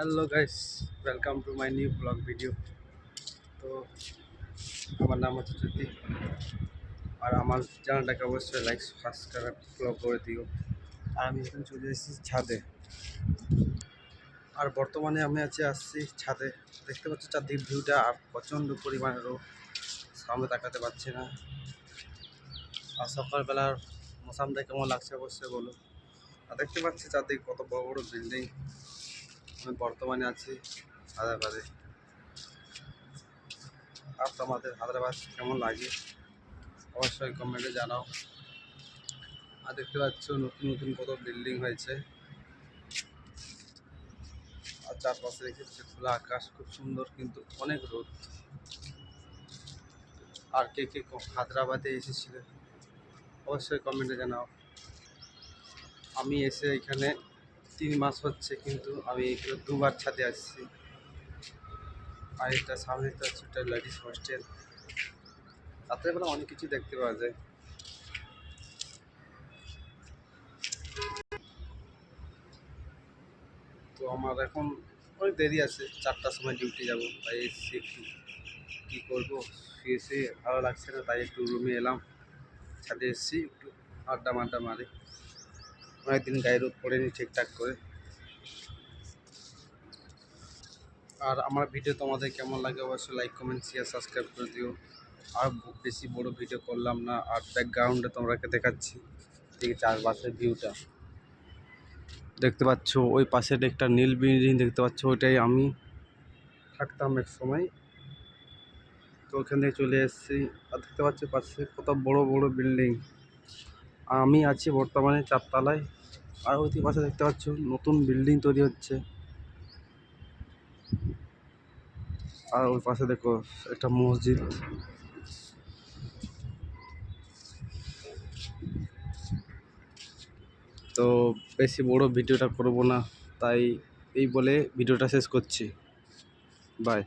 Hello guys, welcome to my new blog video. তো আমার নাম হচ্ছে জ্যোতি, আর আমার চ্যানেলটাকে অবশ্যই লাইক সাবস্ক্রাইব ফলো করে দিও। আর আমি এখন চলে এসেছি ছাদে, আর বর্তমানে আমি আসছি ছাদে। দেখতে পাচ্ছি চারদিক ভিউটা, আর প্রচণ্ড পরিমাণে রোদ, সামনে তাকাতে পারছি না। আর সকালবেলার মৌসামটা কেমন লাগছে অবশ্যই বলো। আর দেখতে পাচ্ছি চারদিক কত বড় বড় বিল্ডিং। আমি বর্তমানে আছি হায়দ্রাবাদে। আর তোমাদের হায়দ্রাবাদ কেমন লাগে অবশ্যই কমেন্টে জানাও। আর দেখতে পাচ্ছ নতুন নতুন কত বিল্ডিং হয়েছে, আর চারপাশে রেখেছে খোলা আকাশ, খুব সুন্দর কিন্তু অনেক রোদ। আর কে কে হায়দ্রাবাদে এসেছিল অবশ্যই কমেন্টে জানাও। আমি এসে এখানে 3 মাস হচ্ছে, কিন্তু আমি এখানে 2বার ছাদে আসছি। আর এটা সামনে তো হচ্ছে একটা লেডিস হস্টেল। রাত্রেবেলা অনেক কিছু দেখতে পাওয়া যায়। তো আমার এখন অনেক দেরি আছে, 4টার সময় ডিউটি যাব, তাই এসছি একটু। কী করবো, শুয়ে ভালো লাগছে না, তাই একটু রুমে এলাম। ছাদে এসেছি একটু আড্ডা মাড্ডা মারি, অনেকদিন গায়ে রোদ পড়েনি ঠিকঠাক করে। আর আমার ভিডিও তোমাদের কেমন লাগে অবশ্যই লাইক কমেন্ট শেয়ার সাবস্ক্রাইব করে দিও। আর বেশি বড় ভিডিও করলাম না। আর ব্যাকগ্রাউন্ডে তোমরাকে দেখাচ্ছি ঠিক চারপাশের ভিউটা দেখতে পাচ্ছ। ওই পাশে একটা নীল বিল্ডিং দেখতে পাচ্ছ, ওইটাই আমি থাকতাম এক সময়। তো ওখান থেকে চলে এসেছি। আর দেখতে পাচ্ছ পাশে কত বড় বড় বিল্ডিং। আমি আছি বর্তমানে 4তলায়। আর ওই পাশে দেখতে পাচ্ছ নতুন বিল্ডিং তৈরি হচ্ছে। আর ওই পাশে দেখো একটা মসজিদ। তো বেশি বড় ভিডিওটা করব না, তাই এই বলে ভিডিওটা শেষ করছি। বাই।